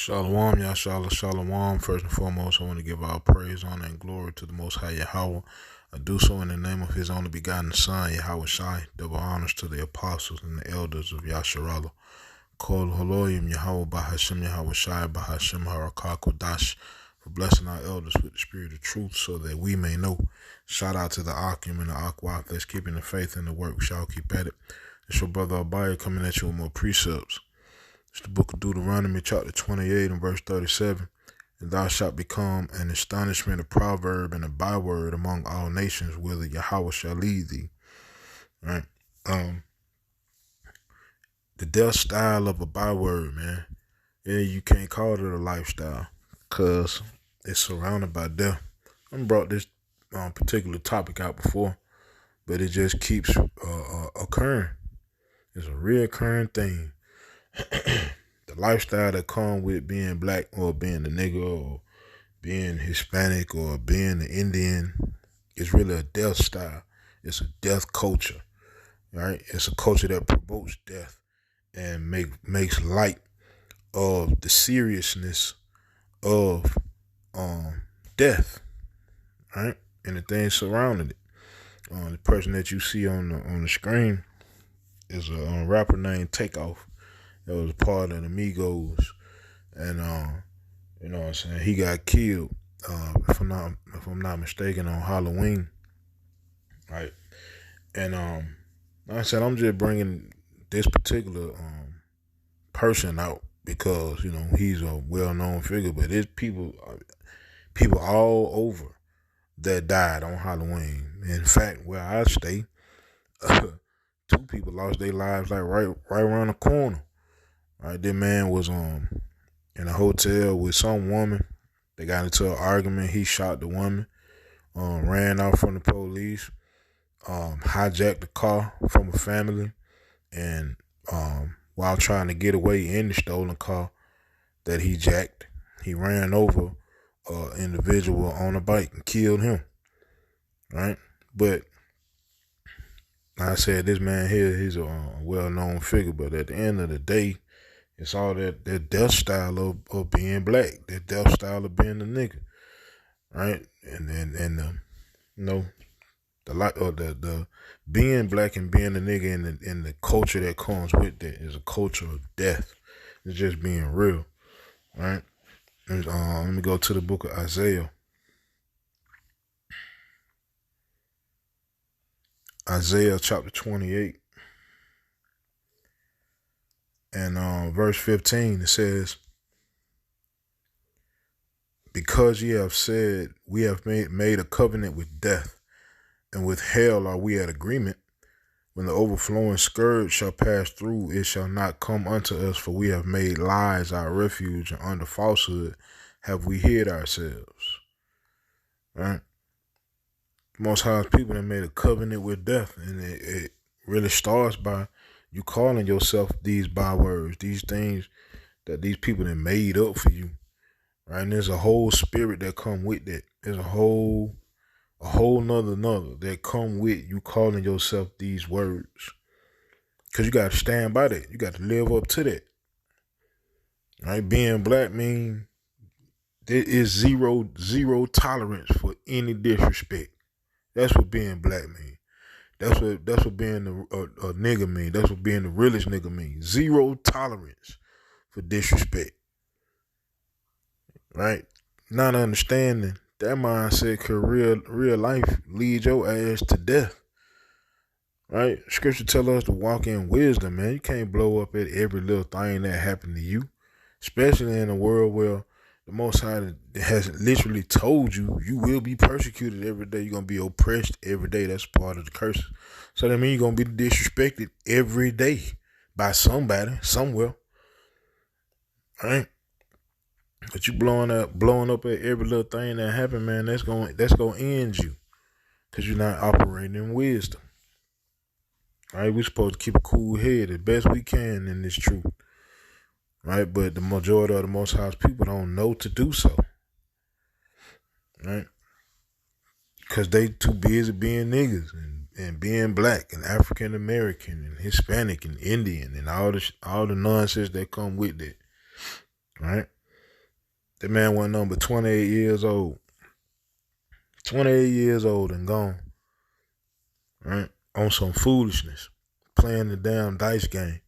Shalom, Yashala, Shalom. First and foremost, I want to give all praise, honor, and glory to the Most High Yahweh. I do so in the name of His only begotten Son, Yahweh Shai. Double honors to the apostles and the elders of Yasharallah. Kol Haloyim Yahweh Bahashem Yahweh Shai Bahashem Harakah Kodash, for blessing our elders with the spirit of truth so that we may know. Shout out to the Akim and the Akwaf that's keeping the faith in the work. We shall keep at it. It's your brother Abaya coming at you with more precepts. It's the book of Deuteronomy, chapter 28 and verse 37. And thou shalt become an astonishment, a proverb, and a byword among all nations, whither Yahweh shall lead thee. Right? The death style of a byword, man. Yeah, you can't call it a lifestyle because it's surrounded by death. I brought this particular topic out before, but it just keeps occurring. It's a reoccurring thing. The lifestyle that comes with being black or being a nigga or being Hispanic or being an Indian is really a death style. It's a death culture, right? It's a culture that promotes death and makes light of the seriousness of death, right? And the things surrounding it. The person that you see on the screen is a rapper named Takeoff. That was part of the Migos, and you know what I'm saying, he got killed, if I'm not mistaken, on Halloween, right? And like I said, I'm just bringing this particular person out because he's a well-known figure, but there's people all over that died on Halloween. In fact, where I stay, two people lost their lives like right around the corner. Right, that man was in a hotel with some woman. They got into an argument. He shot the woman, ran off from the police, hijacked the car from a family, and while trying to get away in the stolen car that he jacked, he ran over an individual on a bike and killed him. Right, but like I said, this man here, he's a well-known figure, but at the end of the day, it's all that death style of being black, that death style of being a nigga, right? And the being black and being a nigga and the culture that comes with that is a culture of death. It's just being real, right? And, let me go to the book of Isaiah. Isaiah chapter 28. And verse 15, it says, because ye have said, we have made a covenant with death, and with hell are we at agreement. When the overflowing scourge shall pass through, it shall not come unto us, for we have made lies our refuge, and under falsehood have we hid ourselves. Right? Most High's people that made a covenant with death, and it really starts by you calling yourself these bywords, these things that these people that made up for you, right? And there's a whole spirit that come with that. There's a whole nother that come with you calling yourself these words, because you got to stand by that. You got to live up to that, right? Being black mean there is zero tolerance for any disrespect. That's what being black mean. That's what being a nigga mean. That's what being the realest nigga mean. Zero tolerance for disrespect. Right? Not understanding that mindset could real life lead your ass to death. Right? Scripture tell us to walk in wisdom, man. You can't blow up at every little thing that happened to you. Especially in a world where the Most High has literally told you will be persecuted every day. You're going to be oppressed every day. That's part of the curse. So that means you're going to be disrespected every day by somebody, somewhere. Right? But you blowing up at every little thing that happened, man, that's going to end you. Because you're not operating in wisdom. Right? We're supposed to keep a cool head as best we can in this truth. Right, but the majority of the Most High's people don't know to do so, right? Because they too busy being niggas and being black and African American and Hispanic and Indian and all the nonsense that come with it, right? The man went number 28 years old. 28 years old and gone. Right? On some foolishness. Playing the damn dice game.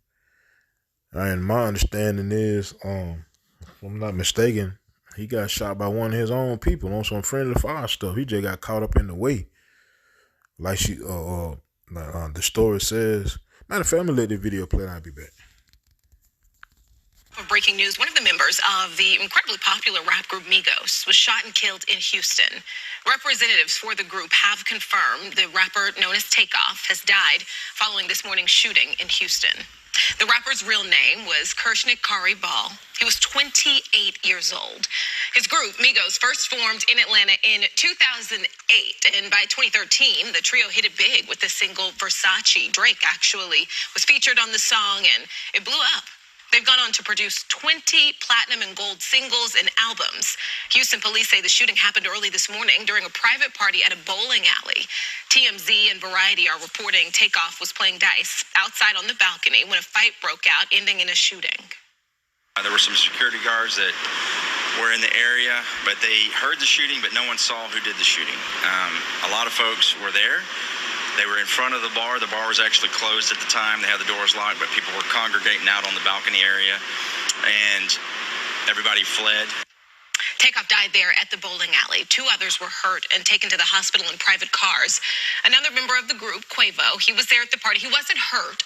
And my understanding is, if I'm not mistaken, he got shot by one of his own people on some friendly fire stuff. He just got caught up in the way. Like the story says. Matter of fact, I'm gonna let the video play and I'll be back. Breaking news, one of the members of the incredibly popular rap group Migos was shot and killed in Houston. Representatives for the group have confirmed the rapper known as Takeoff has died following this morning's shooting in Houston. The rapper's real name was Kershnik Kari Ball. He was 28 years old. His group, Migos, first formed in Atlanta in 2008. And by 2013, the trio hit it big with the single Versace. Drake actually was featured on the song, and it blew up. They've gone on to produce 20 platinum and gold singles and albums. Houston police say the shooting happened early this morning during a private party at a bowling alley. TMZ and Variety are reporting Takeoff was playing dice outside on the balcony when a fight broke out, ending in a shooting. There were some security guards that were in the area, but they heard the shooting, but no one saw who did the shooting. A lot of folks were there. They were in front of the bar. The bar was actually closed at the time. They had the doors locked, but people were congregating out on the balcony area, and everybody fled. Takeoff died there at the bowling alley. 2 others were hurt and taken to the hospital in private cars. Another member of the group, Quavo, he was there at the party. He wasn't hurt.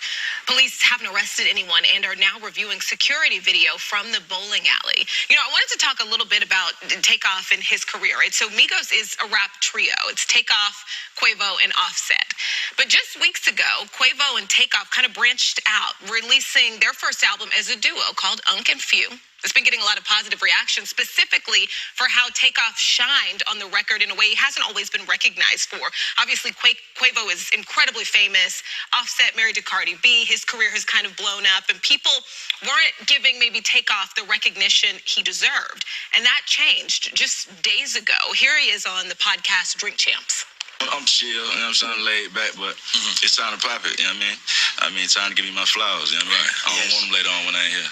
Police haven't arrested anyone and are now reviewing security video from the bowling alley. You know, I wanted to talk a little bit about Takeoff and his career, right? So Migos is a rap trio. It's Takeoff, Quavo, and Offset. But just weeks ago, Quavo and Takeoff kind of branched out, releasing their first album as a duo called Unk and Few. It's been getting a lot of positive reactions, specifically for how Takeoff shined on the record in a way he hasn't always been recognized for. Obviously, Quavo is incredibly famous. Offset married to Cardi B. His career has kind of blown up, and people weren't giving maybe Takeoff the recognition he deserved. And that changed just days ago. Here he is on the podcast Drink Champs. I'm chill, you know what I'm saying, laid back, but it's time to pop it, you know what I mean? Time to give me my flowers, you know what I mean? I don't want them later on when I ain't here.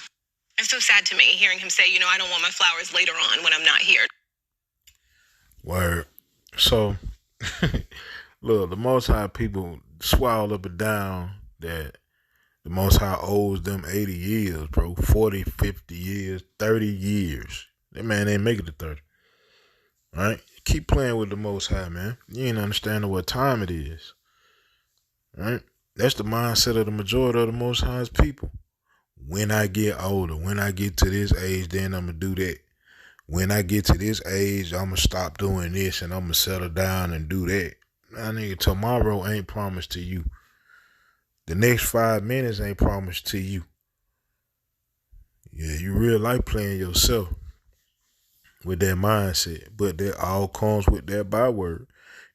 It's so sad to me hearing him say, you know, I don't want my flowers later on when I'm not here. Word. So, look, the Most High people swallow up and down that the Most High owes them 80 years, bro. 40, 50 years, 30 years. That man ain't make it to 30. All right? Keep playing with the Most High, man. You ain't understanding what time it is. All right? That's the mindset of the majority of the Most High's people. When I get older, when I get to this age, then I'm going to do that. When I get to this age, I'm going to stop doing this and I'm going to settle down and do that. Now, nigga, tomorrow ain't promised to you. The next 5 minutes ain't promised to you. Yeah, you real life playing yourself with that mindset. But that all comes with that byword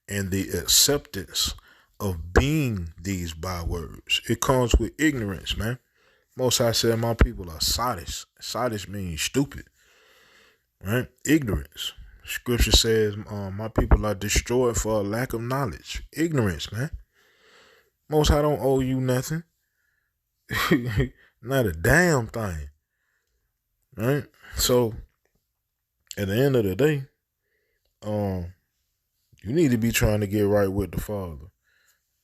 and the acceptance of being these bywords. It comes with ignorance, man. Most High said my people are sadists. Sadists means stupid, right? Ignorance. Scripture says my people are destroyed for a lack of knowledge. Ignorance, man. Most High don't owe you nothing. Not a damn thing, right? So, at the end of the day, you need to be trying to get right with the Father,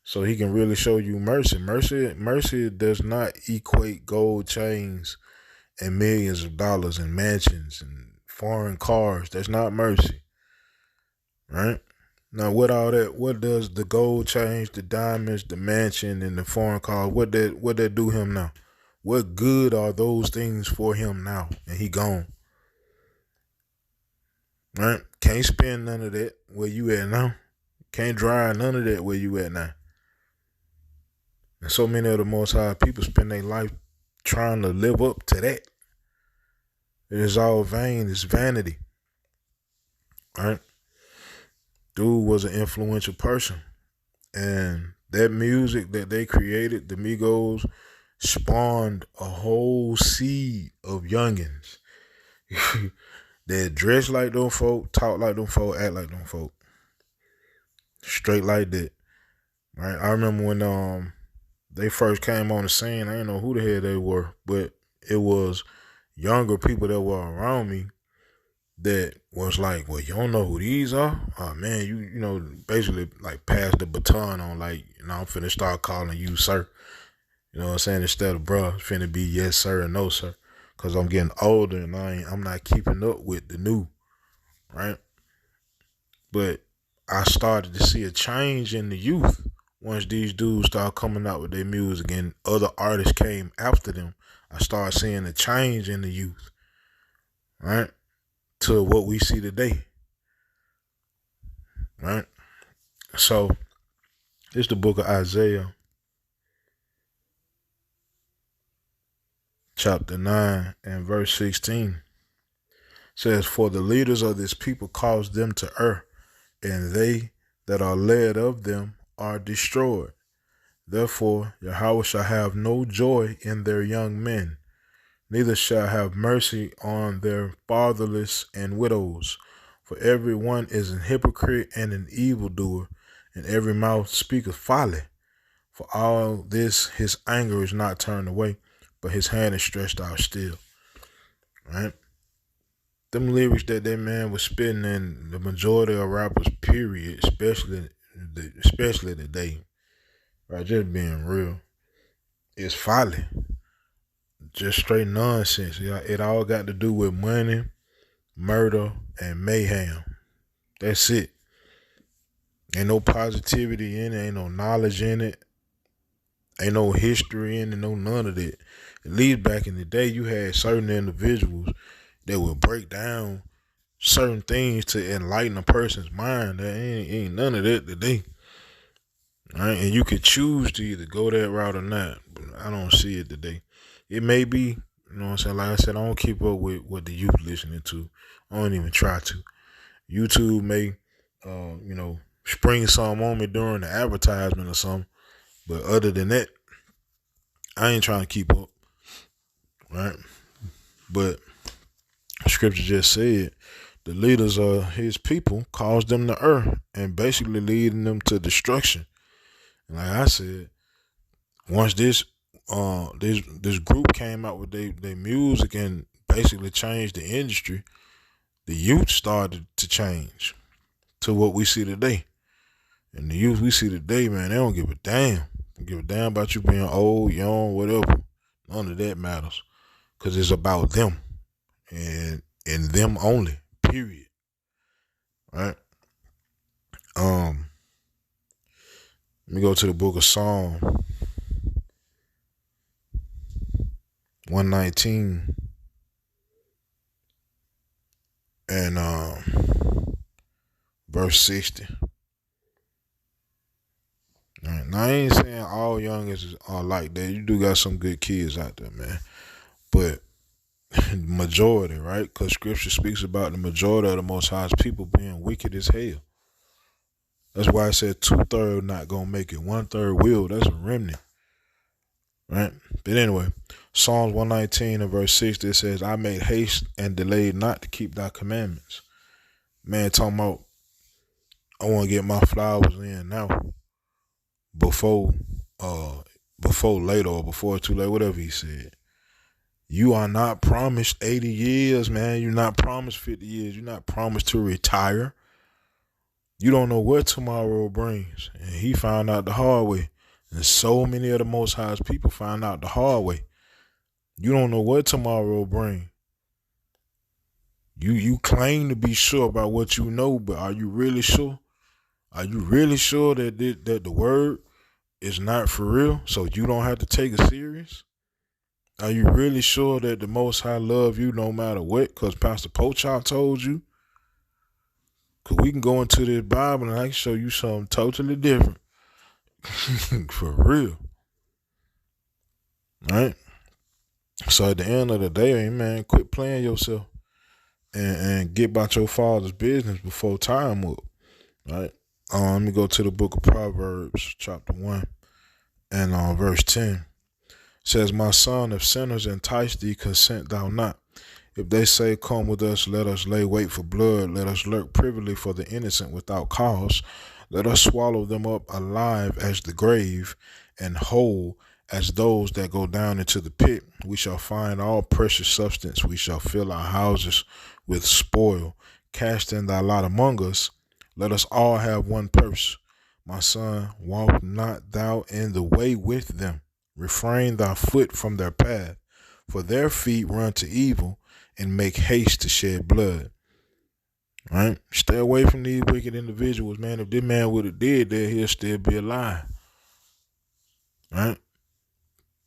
so he can really show you mercy. Mercy does not equate gold chains and millions of dollars and mansions and foreign cars. That's not mercy. Right? Now, with all that, what does the gold chains, the diamonds, the mansion, and the foreign cars, what that do him now? What good are those things for him now? And he gone. Right? Can't spend none of that where you at now. Can't drive none of that where you at now. And so many of the Most High people spend their life trying to live up to that. It is all vain. It's vanity. Right? Dude was an influential person. And that music that they created, the Migos, spawned a whole seed of youngins that dress like them folk, talk like them folk, act like them folk. Straight like that. Right? I remember when they first came on the scene, I didn't know who the hell they were, but it was younger people that were around me that was like, well, you don't know who these are? Oh man, you know, basically like pass the baton on, like, you know, I'm finna start calling you sir. You know what I'm saying? Instead of bruh, it's finna be yes sir and no sir. Cause I'm getting older and I'm not keeping up with the new, right? But I started to see a change in the youth once these dudes started coming out with their music and other artists came after them. I started seeing a change in the youth, right? To what we see today, right? So it's the book of Isaiah, chapter 9 and verse 16. Says, for the leaders of this people cause them to err, and they that are led of them are destroyed. Therefore Yahweh shall have no joy in their young men, neither shall have mercy on their fatherless and widows. For every one is an hypocrite and an evildoer, and every mouth speaketh folly. For all this his anger is not turned away, but his hand is stretched out still. Right? Them lyrics that man was spitting in the majority of rappers, period, especially today, right? Just being real, it's folly, just straight nonsense. It all got to do with money, murder, and mayhem. That's it. Ain't no positivity in it. Ain't no knowledge in it. Ain't no history in it. No none of that. At least back in the day, you had certain individuals that would break down certain things to enlighten a person's mind. There ain't none of that today. Right? And you could choose to either go that route or not. But I don't see it today. It may be, you know what I'm saying? Like I said, I don't keep up with what the youth listening to. I don't even try to. YouTube may, spring something on me during the advertisement or something. But other than that, I ain't trying to keep up. Right? But scripture just said the leaders of his people caused them to err and basically leading them to destruction. And like I said, once this group came out with their music and basically changed the industry, the youth started to change to what we see today. And the youth we see today, man, they don't give a damn. They give a damn about you being old, young, whatever. None of that matters. Because it's about them. And them only. Period. Right? Let me go to the book of Psalm 119 and verse 60. All right. Now I ain't saying all youngins are like that. You do got some good kids out there, man. But majority, right? Because scripture speaks about the majority of the Most High's people being wicked as hell. That's why I said 2/3 not gonna make it. 1/3 will. That's a remnant. Right? But anyway, Psalms 119 and verse 60, it says, I made haste and delayed not to keep thy commandments. Man, talking about, I want to get my flowers in now before later or before too late, whatever he said. You are not promised 80 years, man. You're not promised 50 years. You're not promised to retire. You don't know what tomorrow brings. And he found out the hard way. And so many of the Most High's people find out the hard way. You don't know what tomorrow will bring. You claim to be sure about what you know, but are you really sure? Are you really sure that the word is not for real, so you don't have to take it serious? Are you really sure that the Most High love you no matter what? Because Pastor Pochop told you? Because we can go into this Bible and I can show you something totally different. For real. Right? So at the end of the day, man, quit playing yourself and get about your father's business before time up. Right? Let me go to the book of Proverbs, chapter 1, and verse 10. It says, my son, if sinners entice thee, consent thou not. If they say, come with us, let us lay wait for blood. Let us lurk privily for the innocent without cause. Let us swallow them up alive as the grave, and whole as those that go down into the pit. We shall find all precious substance. We shall fill our houses with spoil. Cast in thy lot among us. Let us all have one purse. My son, walk not thou in the way with them. Refrain thy foot from their path. For their feet run to evil and make haste to shed blood. Right? Stay away from these wicked individuals, man. If this man would have did that, he'll still be alive. Right?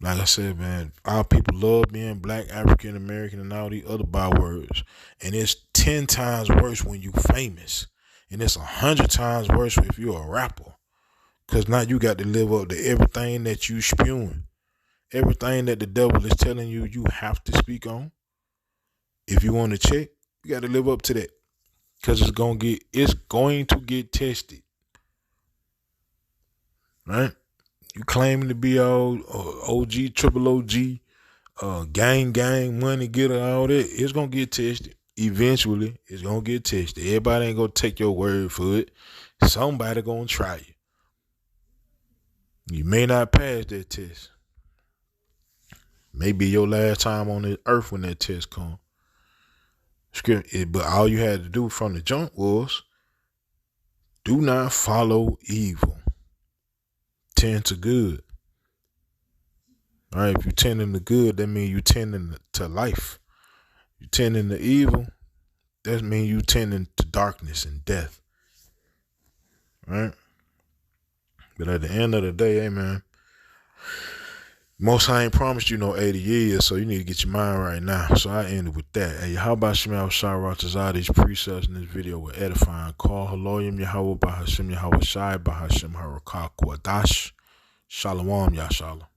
Like I said, man, our people love being black, African American, and all these other bywords. And it's 10 times worse when you famous. And it's 100 times worse if you're a rapper. Because now you got to live up to everything that you spewing. Everything that the devil is telling you, you have to speak on. If you want to check, you got to live up to that. Because it's going to get tested. Right? You claiming to be all OG, triple OG, gang, money getter, all that. It's going to get tested. Eventually, it's going to get tested. Everybody ain't going to take your word for it. Somebody going to try you. You may not pass that test. Maybe your last time on this earth when that test comes. But all you had to do from the jump was do not follow evil. Tend to good. All right, if you tending to good, that means you tending to life. You tending to evil, that means you tending to darkness and death. Right? But at the end of the day, hey man, Most High ain't promised you no 80 years, so you need to get your mind right now. So I ended with that. Hey, how about Shemel Shai these precepts in this video were edifying. Call Haloyim Yahweh Bahashem Yahweh Shai Bahashem Harakah Kwadash. Shalom Yashalom.